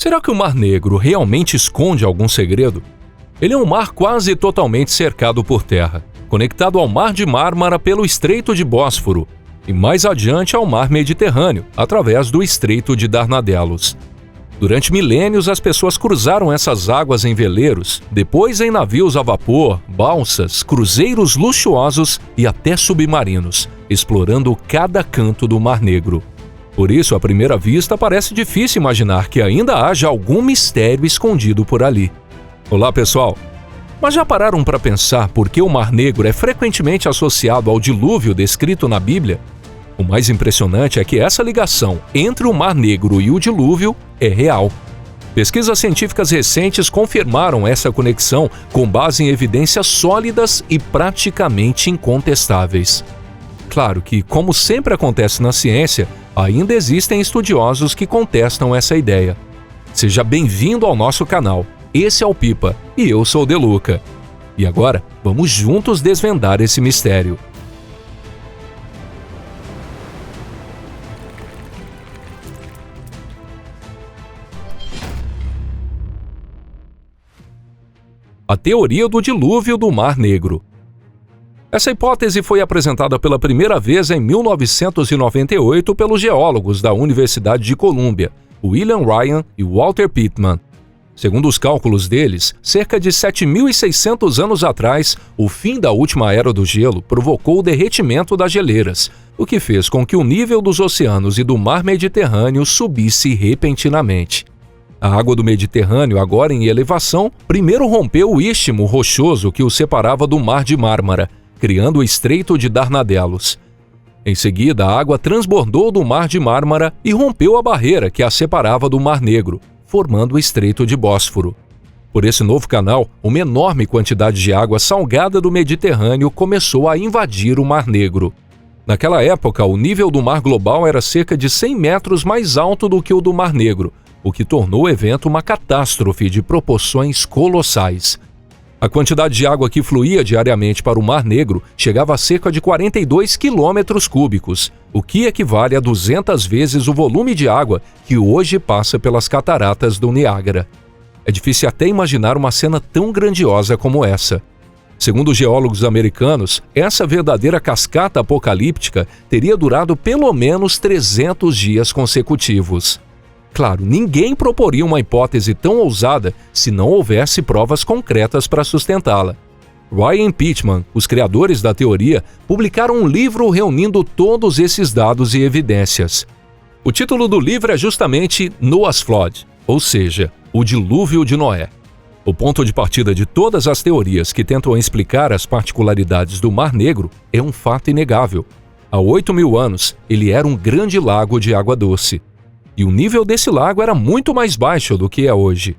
Será que o Mar Negro realmente esconde algum segredo? Ele é um mar quase totalmente cercado por terra, conectado ao Mar de Mármara pelo Estreito de Bósforo e mais adiante ao Mar Mediterrâneo, através do Estreito de Dardanelos. Durante milênios, as pessoas cruzaram essas águas em veleiros, depois em navios a vapor, balsas, cruzeiros luxuosos e até submarinos, explorando cada canto do Mar Negro. Por isso, à primeira vista, parece difícil imaginar que ainda haja algum mistério escondido por ali. Olá, pessoal! Mas já pararam para pensar por que o Mar Negro é frequentemente associado ao dilúvio descrito na Bíblia? O mais impressionante é que essa ligação entre o Mar Negro e o dilúvio é real. Pesquisas científicas recentes confirmaram essa conexão com base em evidências sólidas e praticamente incontestáveis. Claro que, como sempre acontece na ciência, ainda existem estudiosos que contestam essa ideia. Seja bem-vindo ao nosso canal. Esse é o Pipa e eu sou o Deluca. E agora, vamos juntos desvendar esse mistério. A teoria do dilúvio do Mar Negro. Essa hipótese foi apresentada pela primeira vez em 1998 pelos geólogos da Universidade de Colômbia, William Ryan e Walter Pittman. Segundo os cálculos deles, cerca de 7.600 anos atrás, o fim da última era do gelo provocou o derretimento das geleiras, o que fez com que o nível dos oceanos e do Mar Mediterrâneo subisse repentinamente. A água do Mediterrâneo, agora em elevação, primeiro rompeu o istmo rochoso que o separava do Mar de Mármara, criando o Estreito de Dardanelos. Em seguida, a água transbordou do Mar de Mármara e rompeu a barreira que a separava do Mar Negro, formando o Estreito de Bósforo. Por esse novo canal, uma enorme quantidade de água salgada do Mediterrâneo começou a invadir o Mar Negro. Naquela época, o nível do mar global era cerca de 100 metros mais alto do que o do Mar Negro, o que tornou o evento uma catástrofe de proporções colossais. A quantidade de água que fluía diariamente para o Mar Negro chegava a cerca de 42 quilômetros cúbicos, o que equivale a 200 vezes o volume de água que hoje passa pelas cataratas do Niágara. É difícil até imaginar uma cena tão grandiosa como essa. Segundo os geólogos americanos, essa verdadeira cascata apocalíptica teria durado pelo menos 300 dias consecutivos. Claro, ninguém proporia uma hipótese tão ousada se não houvesse provas concretas para sustentá-la. Ryan e Pittman, os criadores da teoria, publicaram um livro reunindo todos esses dados e evidências. O título do livro é justamente Noah's Flood, ou seja, o dilúvio de Noé. O ponto de partida de todas as teorias que tentam explicar as particularidades do Mar Negro é um fato inegável. Há 8.000 anos, ele era um grande lago de água doce. E o nível desse lago era muito mais baixo do que é hoje.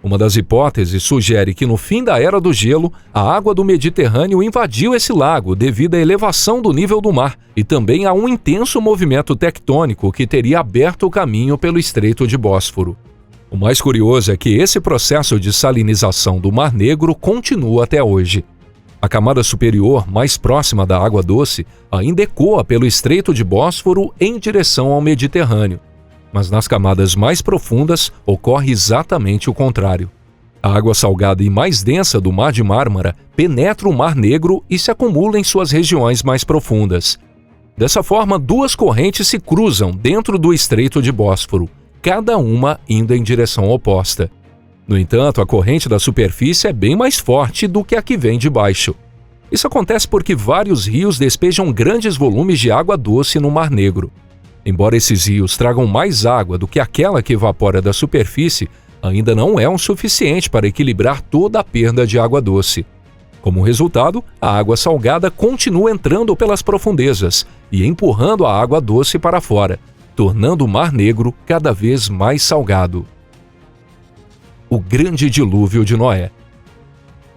Uma das hipóteses sugere que no fim da Era do Gelo, a água do Mediterrâneo invadiu esse lago devido à elevação do nível do mar e também a um intenso movimento tectônico que teria aberto o caminho pelo Estreito de Bósforo. O mais curioso é que esse processo de salinização do Mar Negro continua até hoje. A camada superior, mais próxima da água doce, ainda ecoa pelo Estreito de Bósforo em direção ao Mediterrâneo. Mas nas camadas mais profundas ocorre exatamente o contrário. A água salgada e mais densa do Mar de Mármara penetra o Mar Negro e se acumula em suas regiões mais profundas. Dessa forma, duas correntes se cruzam dentro do Estreito de Bósforo, cada uma indo em direção oposta. No entanto, a corrente da superfície é bem mais forte do que a que vem de baixo. Isso acontece porque vários rios despejam grandes volumes de água doce no Mar Negro. Embora esses rios tragam mais água do que aquela que evapora da superfície, ainda não é o suficiente para equilibrar toda a perda de água doce. Como resultado, a água salgada continua entrando pelas profundezas e empurrando a água doce para fora, tornando o Mar Negro cada vez mais salgado. O grande dilúvio de Noé.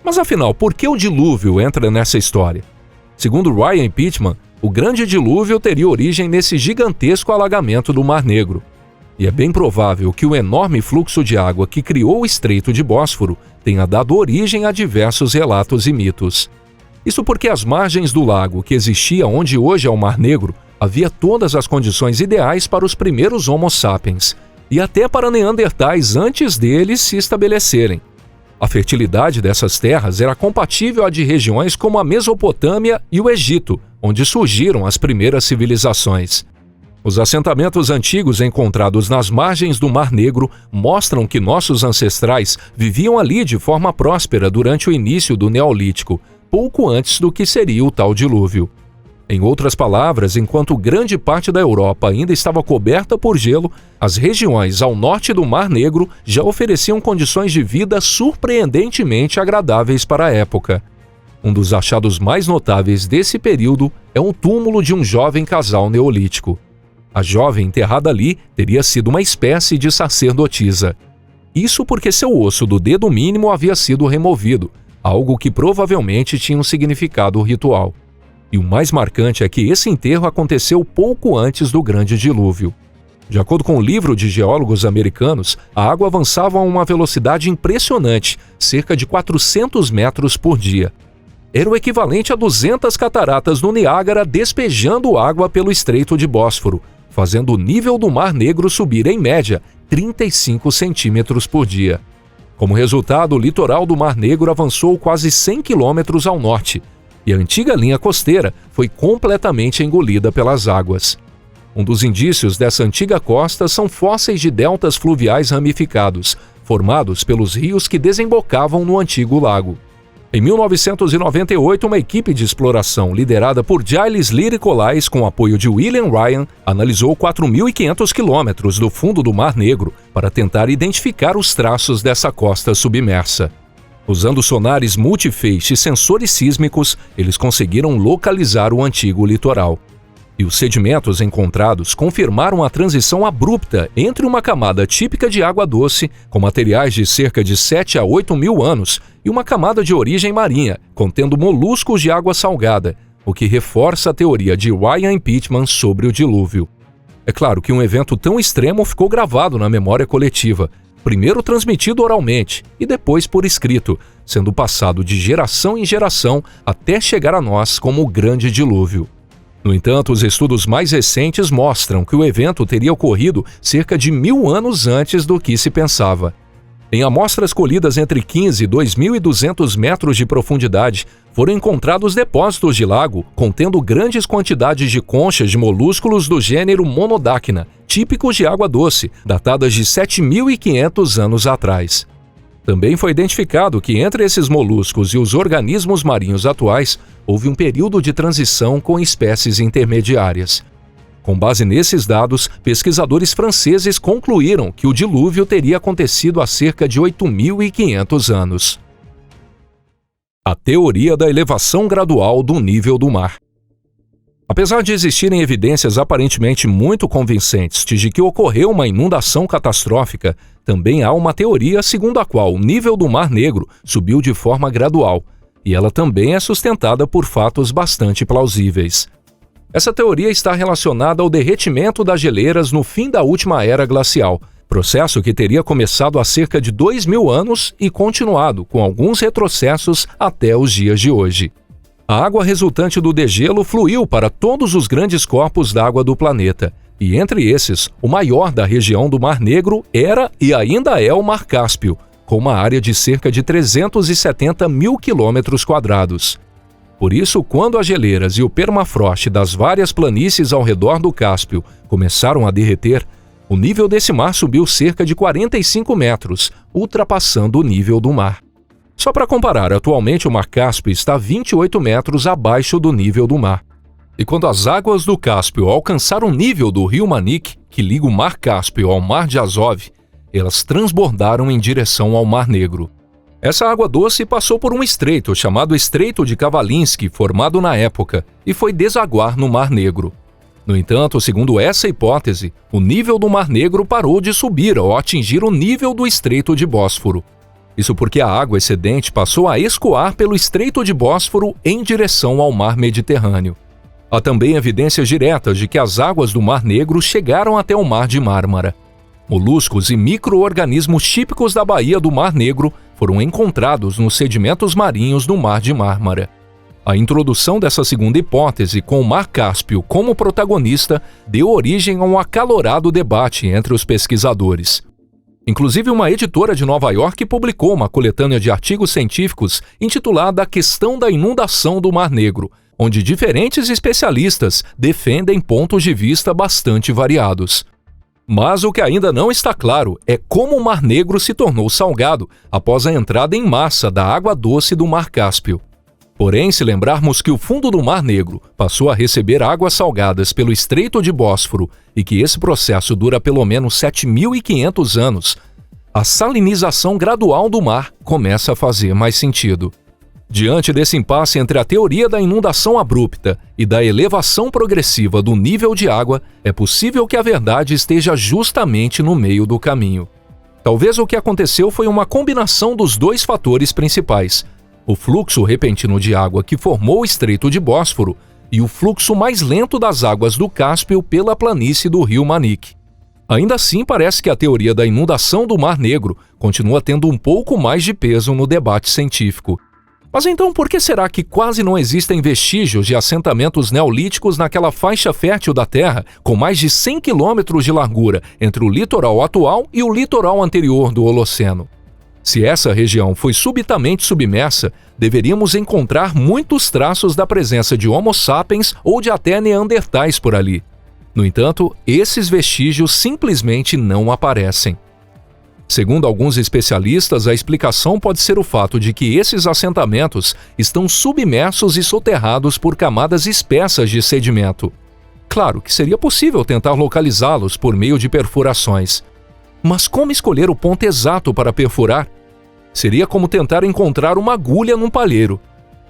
Mas afinal, por que o dilúvio entra nessa história? Segundo Ryan e Pittman, o grande dilúvio teria origem nesse gigantesco alagamento do Mar Negro. E é bem provável que o enorme fluxo de água que criou o Estreito de Bósforo tenha dado origem a diversos relatos e mitos. Isso porque às margens do lago que existia onde hoje é o Mar Negro, havia todas as condições ideais para os primeiros Homo sapiens. e até para neandertais antes deles se estabelecerem. A fertilidade dessas terras era compatível à de regiões como a Mesopotâmia e o Egito, onde surgiram as primeiras civilizações. Os assentamentos antigos encontrados nas margens do Mar Negro mostram que nossos ancestrais viviam ali de forma próspera durante o início do Neolítico, pouco antes do que seria o tal dilúvio. Em outras palavras, enquanto grande parte da Europa ainda estava coberta por gelo, as regiões ao norte do Mar Negro já ofereciam condições de vida surpreendentemente agradáveis para a época. Um dos achados mais notáveis desse período é um túmulo de um jovem casal neolítico. A jovem enterrada ali teria sido uma espécie de sacerdotisa. Isso porque seu osso do dedo mínimo havia sido removido, algo que provavelmente tinha um significado ritual. E o mais marcante é que esse enterro aconteceu pouco antes do grande dilúvio. De acordo com o livro de geólogos americanos, a água avançava a uma velocidade impressionante, cerca de 400 metros por dia. Era o equivalente a 200 cataratas no Niágara despejando água pelo Estreito de Bósforo, fazendo o nível do Mar Negro subir, em média, 35 centímetros por dia. Como resultado, o litoral do Mar Negro avançou quase 100 quilômetros ao norte, e a antiga linha costeira foi completamente engolida pelas águas. Um dos indícios dessa antiga costa são fósseis de deltas fluviais ramificados, formados pelos rios que desembocavam no antigo lago. Em 1998, uma equipe de exploração liderada por Giles Lyricolais, com apoio de William Ryan, analisou 4.500 quilômetros do fundo do Mar Negro para tentar identificar os traços dessa costa submersa. Usando sonares multifeixe e sensores sísmicos, eles conseguiram localizar o antigo litoral. E os sedimentos encontrados confirmaram a transição abrupta entre uma camada típica de água doce, com materiais de cerca de 7 a 8 mil anos, e uma camada de origem marinha, contendo moluscos de água salgada, o que reforça a teoria de Ryan e Pitman sobre o dilúvio. É claro que um evento tão extremo ficou gravado na memória coletiva, primeiro transmitido oralmente e depois por escrito, sendo passado de geração em geração até chegar a nós como o Grande Dilúvio. No entanto, os estudos mais recentes mostram que o evento teria ocorrido cerca de 1000 anos antes do que se pensava. Em amostras colhidas entre 15 e 2.200 metros de profundidade, foram encontrados depósitos de lago contendo grandes quantidades de conchas de molúsculos do gênero Monodacna, típicos de água doce, datadas de 7.500 anos atrás. Também foi identificado que entre esses moluscos e os organismos marinhos atuais, houve um período de transição com espécies intermediárias. Com base nesses dados, pesquisadores franceses concluíram que o dilúvio teria acontecido há cerca de 8.500 anos. A teoria da elevação gradual do nível do mar. Apesar de existirem evidências aparentemente muito convincentes de que ocorreu uma inundação catastrófica, também há uma teoria segundo a qual o nível do Mar Negro subiu de forma gradual, e ela também é sustentada por fatos bastante plausíveis. Essa teoria está relacionada ao derretimento das geleiras no fim da última era glacial, processo que teria começado há cerca de 2.000 anos e continuado, com alguns retrocessos, até os dias de hoje. A água resultante do degelo fluiu para todos os grandes corpos d'água do planeta, e entre esses, o maior da região do Mar Negro era e ainda é o Mar Cáspio, com uma área de cerca de 370 mil quilômetros quadrados. Por isso, quando as geleiras e o permafrost das várias planícies ao redor do Cáspio começaram a derreter, o nível desse mar subiu cerca de 45 metros, ultrapassando o nível do mar. Só para comparar, atualmente o Mar Cáspio está 28 metros abaixo do nível do mar. E quando as águas do Cáspio alcançaram o nível do rio Manik, que liga o Mar Cáspio ao Mar de Azov, elas transbordaram em direção ao Mar Negro. Essa água doce passou por um estreito chamado Estreito de Khvalynski, formado na época, e foi desaguar no Mar Negro. No entanto, segundo essa hipótese, o nível do Mar Negro parou de subir ao atingir o nível do Estreito de Bósforo. Isso porque a água excedente passou a escoar pelo Estreito de Bósforo em direção ao Mar Mediterrâneo. Há também evidências diretas de que as águas do Mar Negro chegaram até o Mar de Mármara. Moluscos e micro-organismos típicos da baía do Mar Negro foram encontrados nos sedimentos marinhos do Mar de Mármara. A introdução dessa segunda hipótese, com o Mar Cáspio como protagonista, deu origem a um acalorado debate entre os pesquisadores. Inclusive, uma editora de Nova York publicou uma coletânea de artigos científicos intitulada A Questão da Inundação do Mar Negro, onde diferentes especialistas defendem pontos de vista bastante variados. Mas o que ainda não está claro é como o Mar Negro se tornou salgado após a entrada em massa da água doce do Mar Cáspio. Porém, se lembrarmos que o fundo do Mar Negro passou a receber águas salgadas pelo Estreito de Bósforo e que esse processo dura pelo menos 7.500 anos, a salinização gradual do mar começa a fazer mais sentido. Diante desse impasse entre a teoria da inundação abrupta e da elevação progressiva do nível de água, é possível que a verdade esteja justamente no meio do caminho. Talvez o que aconteceu foi uma combinação dos dois fatores principais: o fluxo repentino de água que formou o Estreito de Bósforo e o fluxo mais lento das águas do Cáspio pela planície do rio Manique. Ainda assim, parece que a teoria da inundação do Mar Negro continua tendo um pouco mais de peso no debate científico. Mas então, por que será que quase não existem vestígios de assentamentos neolíticos naquela faixa fértil da Terra, com mais de 100 quilômetros de largura entre o litoral atual e o litoral anterior do Holoceno? Se essa região foi subitamente submersa, deveríamos encontrar muitos traços da presença de Homo sapiens ou de até neandertais por ali. No entanto, esses vestígios simplesmente não aparecem. Segundo alguns especialistas, a explicação pode ser o fato de que esses assentamentos estão submersos e soterrados por camadas espessas de sedimento. Claro que seria possível tentar localizá-los por meio de perfurações. Mas como escolher o ponto exato para perfurar? Seria como tentar encontrar uma agulha num palheiro.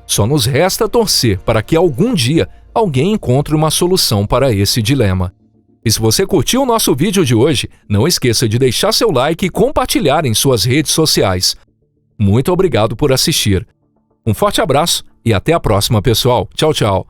Só nos resta torcer para que algum dia alguém encontre uma solução para esse dilema. E se você curtiu o nosso vídeo de hoje, não esqueça de deixar seu like e compartilhar em suas redes sociais. Muito obrigado por assistir. Um forte abraço e até a próxima, pessoal. Tchau, tchau.